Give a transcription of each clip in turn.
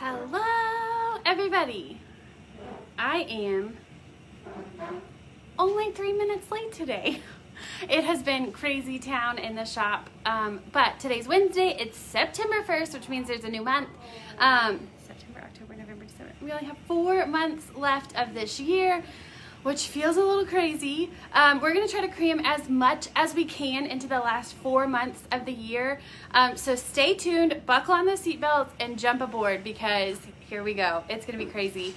Hello, everybody. I am only 3 minutes late today. It has been crazy town in the shop, but today's Wednesday. It's September 1st, which means there's a new month. September, October, November, December. We only have 4 months left of this year, which feels a little crazy. We're gonna try to cram as much as we can into the last 4 months of the year. So stay tuned, buckle on the seatbelts, and jump aboard because here we go. It's gonna be crazy.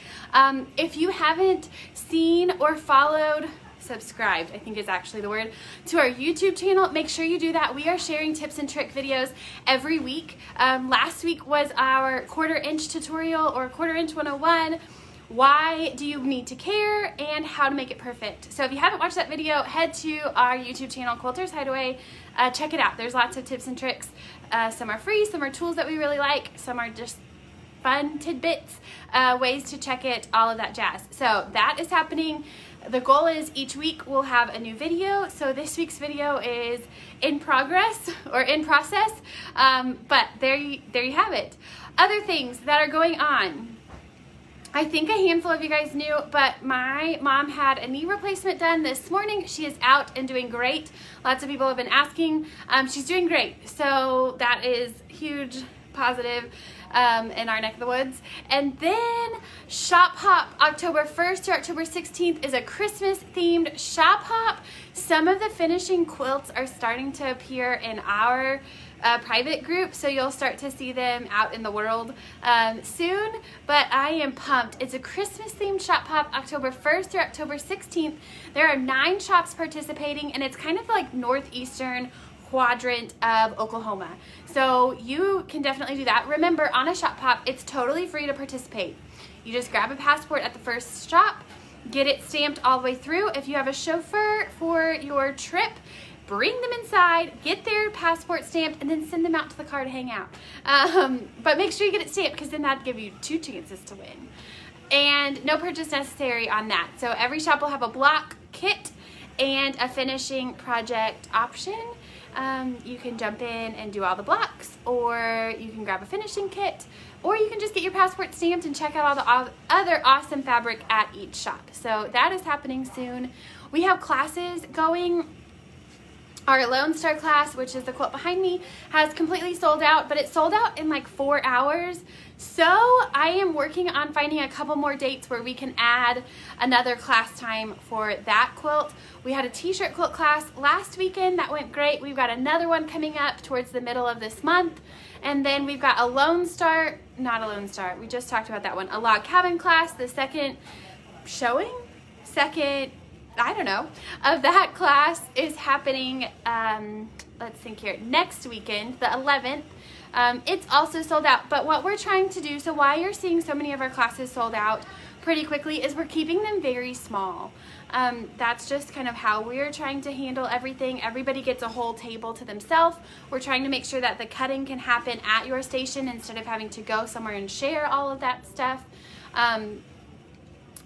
If you haven't seen or followed, subscribed, I think is actually the word, to our YouTube channel, make sure you do that. We are sharing tips and trick videos every week. Last week was our 1/4 inch tutorial or 1/4 inch 101. Why do you need to care and how to make it perfect. So if you haven't watched that video, head to our YouTube channel, Quilter's Hideaway. Check it out. There's lots of tips and tricks. Some are free, some are tools that we really like, some are just fun tidbits, ways to check it, all of that jazz. So that is happening. The goal is each week we'll have a new video. So this week's video is in progress or in process, but there you have it. Other things that are going on. I think a handful of you guys knew, but my mom had a knee replacement done this morning. She is out and doing great. Lots of people have been asking. She's doing great. So that is huge positive in our neck of the woods. And then Shop Hop, October 1st to October 16th is a Christmas themed Shop Hop. Some of the finishing quilts are starting to appear in our private group, so you'll start to see them out in the world soon, but I am pumped. It's a Christmas themed Shop Hop, October 1st through October 16th. There are 9 shops participating, and it's kind of like northeastern quadrant of Oklahoma. So you can definitely do that. Remember, on a Shop Hop, it's totally free to participate. You just grab a passport at the first stop, get it stamped all the way through. If you have a chauffeur for your trip, bring them inside, get their passport stamped, and then send them out to the car to hang out. But make sure you get it stamped because then that'd give you 2 chances to win. And no purchase necessary on that. So every shop will have a block kit and a finishing project option. You can jump in and do all the blocks, or you can grab a finishing kit, or you can just get your passport stamped and check out all the other awesome fabric at each shop. So that is happening soon. We have classes going. Our Lone Star class, which is the quilt behind me, has completely sold out, but it sold out in like 4 hours. So I am working on finding a couple more dates where we can add another class time for that quilt. We had a t-shirt quilt class last weekend that went great. We've got another one coming up towards the middle of this month. And then we've got a Lone Star, not a Lone Star, we just talked about that one, a log cabin class, the second I don't know, of that class is happening, let's think here, next weekend, the 11th. It's also sold out, but what we're trying to do, so why you're seeing so many of our classes sold out pretty quickly is we're keeping them very small. That's just kind of how we're trying to handle everything. Everybody gets a whole table to themselves. We're trying to make sure that the cutting can happen at your station instead of having to go somewhere and share all of that stuff.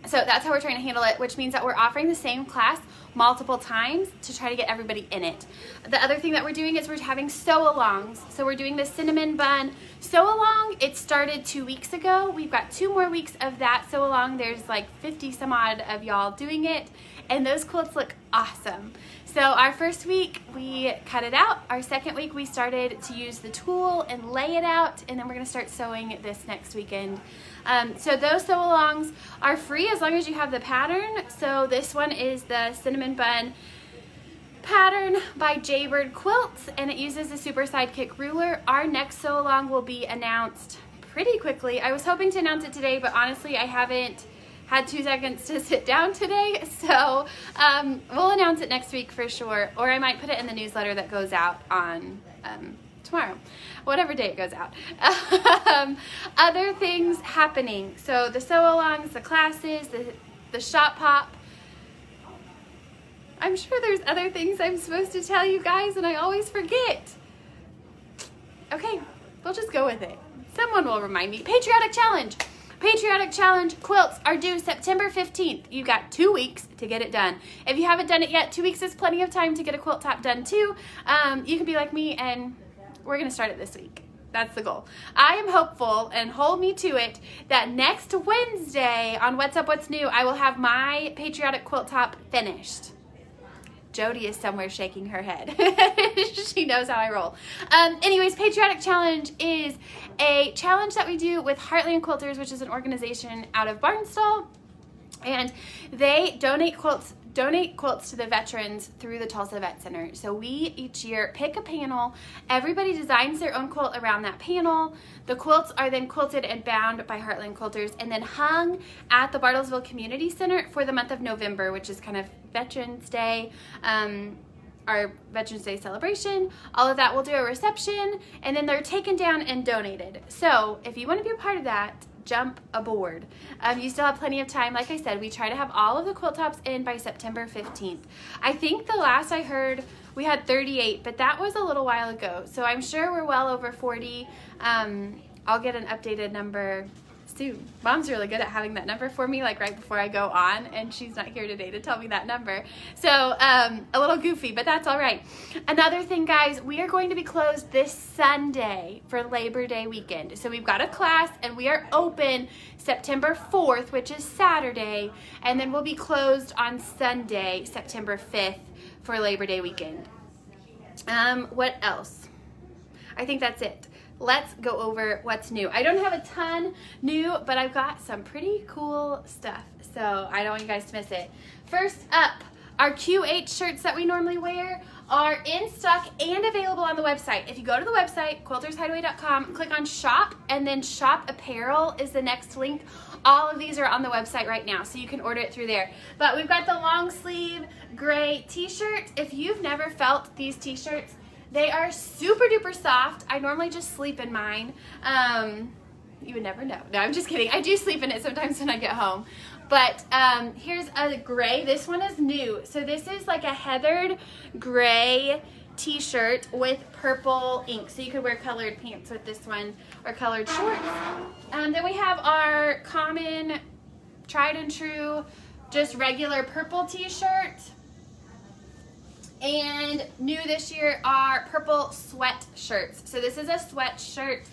So that's how we're trying to handle it, which means that we're offering the same class multiple times to try to get everybody in it. The other thing that we're doing is we're having sew-alongs. So we're doing the cinnamon bun sew-along. It started 2 weeks ago. We've got 2 more weeks of that sew-along. There's like 50 some odd of y'all doing it, and those quilts look awesome. So our first week we cut it out. Our second week we started to use the tool and lay it out, and then we're gonna start sewing this next weekend. So those sew-alongs are free as long as you have the pattern. So this one is the cinnamon bun pattern by Jaybird Quilts, and it uses the Super Sidekick ruler. Our next sew-along will be announced pretty quickly. I was hoping to announce it today, but honestly I haven't had 2 seconds to sit down today, so we'll announce it next week for sure, or I might put it in the newsletter that goes out on tomorrow, whatever day it goes out. Other things happening, so the sew-alongs, the classes, the Shop Hop. I'm sure there's other things I'm supposed to tell you guys and I always forget. Okay, we'll just go with it. Someone will remind me. Patriotic Challenge. Patriotic Challenge quilts are due September 15th. You've got 2 weeks to get it done. If you haven't done it yet, 2 weeks is plenty of time to get a quilt top done too. You can be like me and we're gonna start it this week. That's the goal. I am hopeful, and hold me to it, that next Wednesday on What's Up, What's New, I will have my patriotic quilt top finished. Jody is somewhere shaking her head. She knows how I roll. Anyways, Patriotic Challenge is a challenge that we do with Heartland Quilters, which is an organization out of Barnstall. And they donate quilts to the veterans through the Tulsa Vet Center. So we each year pick a panel. Everybody designs their own quilt around that panel. The quilts are then quilted and bound by Heartland Quilters and then hung at the Bartlesville Community Center for the month of November, which is kind of Veterans Day, our Veterans Day celebration. All of that, we'll do a reception, and then they're taken down and donated. So if you want to be a part of that, jump aboard. You still have plenty of time. Like I said, we try to have all of the quilt tops in by September 15th. I think the last I heard we had 38, but that was a little while ago. So I'm sure we're well over 40. I'll get an updated number soon. Mom's really good at having that number for me, like right before I go on, and she's not here today to tell me that number. So a little goofy, but that's all right. Another thing, guys, we are going to be closed this Sunday for Labor Day weekend. So we've got a class, and we are open September 4th, which is Saturday, and then we'll be closed on Sunday, September 5th for Labor Day weekend. What else? I think that's it. Let's go over what's new. I don't have a ton new, but I've got some pretty cool stuff, so I don't want you guys to miss it. First up, our QH shirts that we normally wear are in stock and available on the website. If you go to the website, quiltershideaway.com, click on shop, and then shop apparel is the next link. All of these are on the website right now, so you can order it through there. But we've got the long sleeve gray t-shirt. If you've never felt these t-shirts, they are super duper soft. I normally just sleep in mine. You would never know. No, I'm just kidding. I do sleep in it sometimes when I get home. But here's a gray. This one is new. So this is like a heathered gray t-shirt with purple ink. So you could wear colored pants with this one or colored shorts. Then we have our common, tried and true, just regular purple t-shirt. And new this year are purple sweat shirts. So this is a sweatshirt,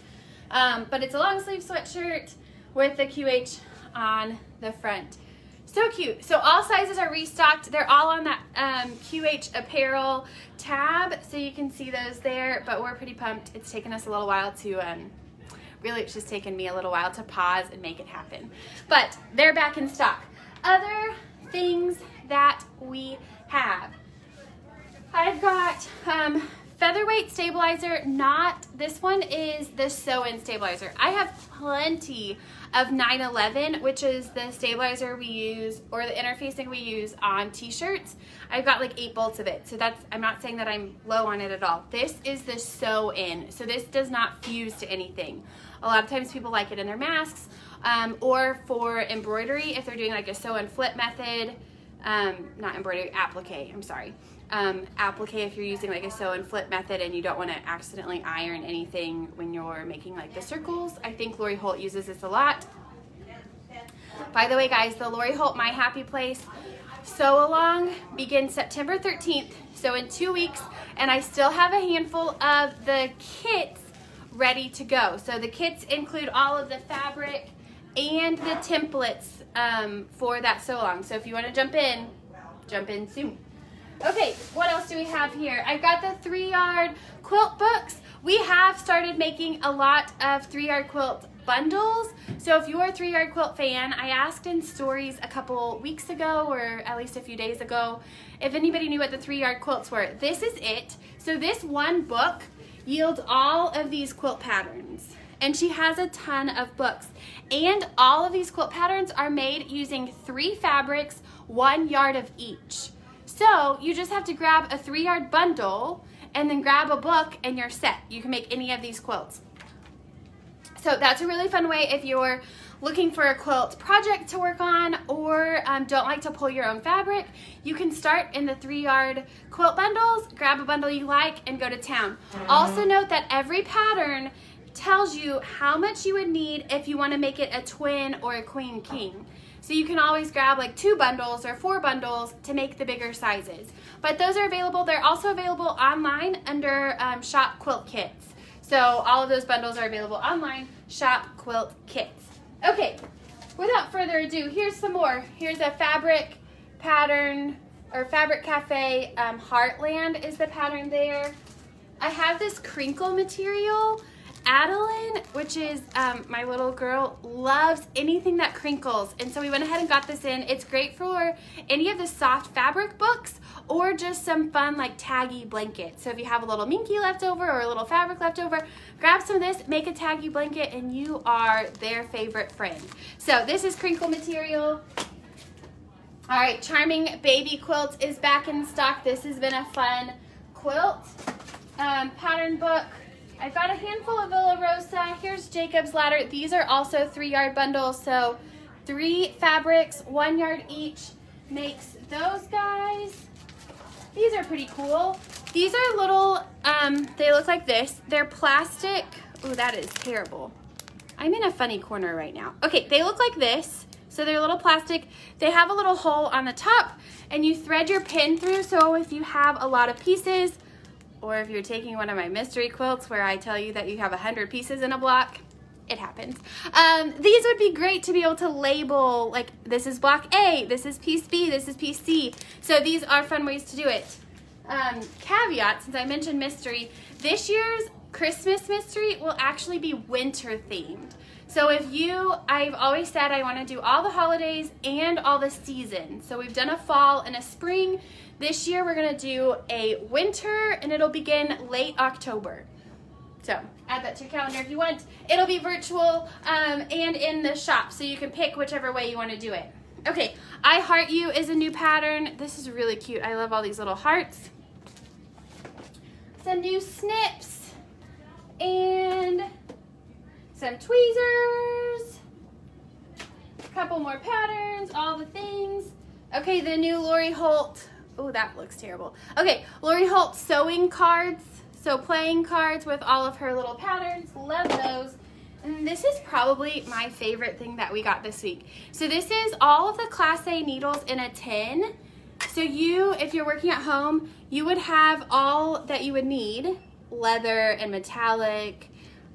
but it's a long sleeve sweatshirt with the QH on the front. So cute. So all sizes are restocked. They're all on that QH apparel tab, so you can see those there, but we're pretty pumped. It's taken us a little while to, really it's just taken me a little while to pause and make it happen. But they're back in stock. Other things that we have. I've got Featherweight Stabilizer, this one is the sew-in stabilizer. I have plenty of 911, which is the stabilizer we use, or the interfacing we use on t-shirts. I've got like 8 bolts of it, so I'm not saying that I'm low on it at all. This is the sew-in, so this does not fuse to anything. A lot of times people like it in their masks, or for embroidery, if they're doing like a sew-in flip method, not embroidery, applique, I'm sorry. Applique if you're using like a sew and flip method and you don't want to accidentally iron anything when you're making like the circles. I think Lori Holt uses this a lot. By the way, guys, the Lori Holt My Happy Place sew along begins September 13th, so in 2 weeks, and I still have a handful of the kits ready to go. So the kits include all of the fabric and the templates for that sew along. So if you want to jump in soon. Okay, what else do we have here? I've got the 3-yard quilt books. We have started making a lot of 3-yard quilt bundles. So if you're a 3-yard quilt fan, I asked in stories a couple weeks ago, or at least a few days ago, if anybody knew what the 3-yard quilts were. This is it. So this one book yields all of these quilt patterns. And she has a ton of books. And all of these quilt patterns are made using 3 fabrics, 1 yard of each. So you just have to grab a 3-yard bundle and then grab a book and you're set. You can make any of these quilts. So that's a really fun way if you're looking for a quilt project to work on, or don't like to pull your own fabric. You can start in the 3-yard quilt bundles, grab a bundle you like, and go to town. Also note that every pattern tells you how much you would need if you want to make it a twin or a queen king. So you can always grab like 2 bundles or 4 bundles to make the bigger sizes. But those are available. They're also available online under Shop Quilt Kits. So all of those bundles are available online. Shop Quilt Kits. Okay, without further ado, here's some more. Here's a fabric pattern, or Fabric Cafe Heartland is the pattern there. I have this crinkle material. Adeline, which is my little girl, loves anything that crinkles, and so we went ahead and got this in. It's great for any of the soft fabric books or just some fun like taggy blankets. So if you have a little minky left over or a little fabric left over, grab some of this, make a taggy blanket, and you are their favorite friend. So this is crinkle material. All right, Charming Baby Quilts is back in stock. This has been a fun quilt pattern book. I've got a handful of Villa Rosa. Here's Jacob's Ladder. These are also 3-yard bundles, so 3 fabrics, 1 yard each makes those guys. These are pretty cool. These are little, they look like this. They're plastic. Oh, that is terrible. I'm in a funny corner right now. Okay, they look like this. So they're little plastic. They have a little hole on the top, and you thread your pin through, so if you have a lot of pieces, or if you're taking one of my mystery quilts where I tell you that you have 100 pieces in a block, it happens. These would be great to be able to label, like this is block A, this is piece B, this is piece C. So these are fun ways to do it. Caveat, since I mentioned mystery, this year's Christmas mystery will actually be winter themed. So I've always said I want to do all the holidays and all the seasons. So we've done a fall and a spring. This year we're going to do a winter, and it'll begin late October. So add that to your calendar if you want. It'll be virtual and in the shop, so you can pick whichever way you want to do it. Okay, I Heart You is a new pattern. This is really cute. I love all these little hearts. Some new snips and some tweezers. A couple more patterns, all the things. Okay, the new Lori Holt. Oh, that looks terrible. Okay, Lori Holt sewing cards. So playing cards with all of her little patterns. Love those. And this is probably my favorite thing that we got this week. So this is all of the Class A needles in a tin. So if you're working at home, you would have all that you would need. Leather and metallic.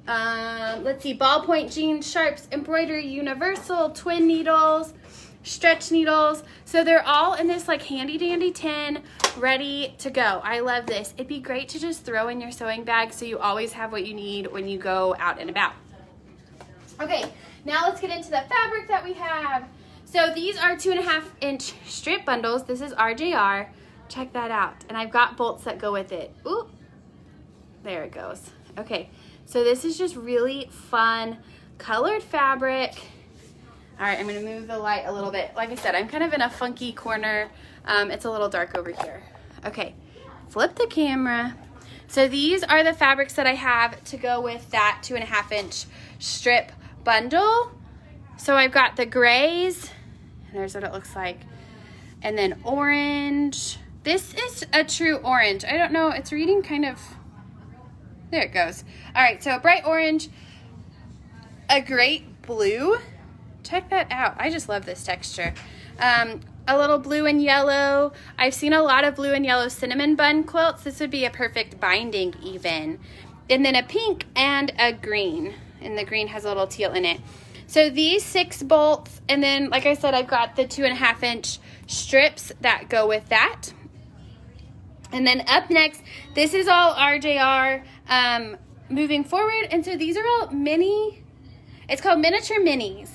Let's see, ballpoint jeans, sharps, embroidery, universal, twin needles, stretch needles. So they're all in this like handy dandy tin, ready to go. I love this. It'd be great to just throw in your sewing bag so you always have what you need when you go out and about. Okay, now let's get into the fabric that we have. So these are 2.5-inch strip bundles. This is RJR. Check that out. And I've got bolts that go with it. Ooh, there it goes. Okay, so this is just really fun colored fabric. All right, I'm gonna move the light a little bit. Like I said, I'm kind of in a funky corner. It's a little dark over here. Okay, flip the camera. So these are the fabrics that I have to go with that 2.5-inch strip bundle. So I've got the grays, and there's what it looks like. And then orange. This is a true orange. I don't know, it's reading kind of, there it goes. All right, so a bright orange, a great blue. Check that out. I just love this texture. A little blue and yellow. I've seen a lot of blue and yellow cinnamon bun quilts. This would be a perfect binding even. And then a pink and a green. And the green has a little teal in it. So these 6 bolts, and then like I said, I've got the 2.5-inch strips that go with that. And then up next, this is all RJR moving forward. And so these are all mini, it's called miniature minis.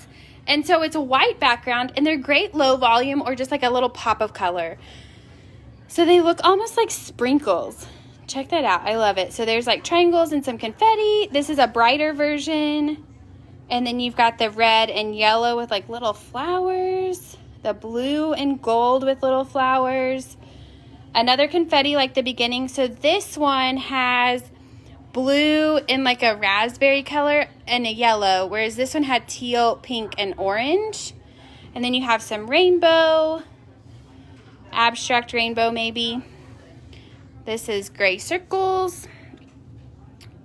And so it's a white background, and they're great low volume or just like a little pop of color. So they look almost like sprinkles. Check that out. I love it. So there's like triangles and some confetti. This is a brighter version. And then you've got the red and yellow with like little flowers. The blue and gold with little flowers. Another confetti like the beginning. So this one has blue in like a raspberry color and a yellow, whereas this one had teal, pink, and orange. And then you have some rainbow, abstract rainbow maybe. This is gray circles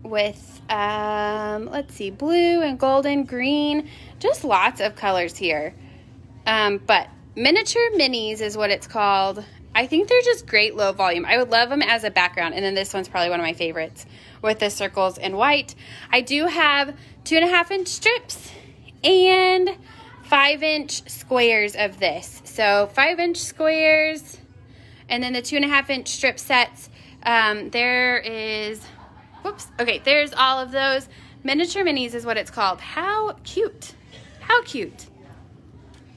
with, let's see, blue and golden, green, just lots of colors here. But miniature minis is what it's called. I think they're just great low volume. I would love them as a background. And then this one's probably one of my favorites. with the circles in white. I do have 2.5-inch strips and 5-inch squares of this. So 5-inch squares and then the 2.5-inch strip sets. There's all of those. Miniature minis is what it's called. How cute. How cute.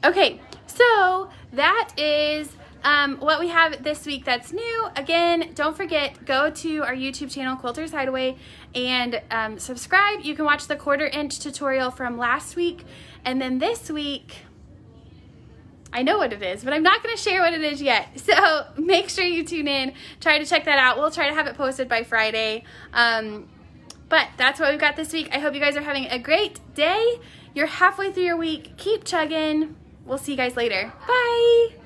Okay, so that is what we have this week that's new. Again, don't forget, go to our YouTube channel, Quilter's Hideaway, and subscribe. You can watch the 1/4-inch tutorial from last week. And then this week, I know what it is, but I'm not going to share what it is yet. So make sure you tune in. Try to check that out. We'll try to have it posted by Friday. But that's what we've got this week. I hope you guys are having a great day. You're halfway through your week. Keep chugging. We'll see you guys later. Bye.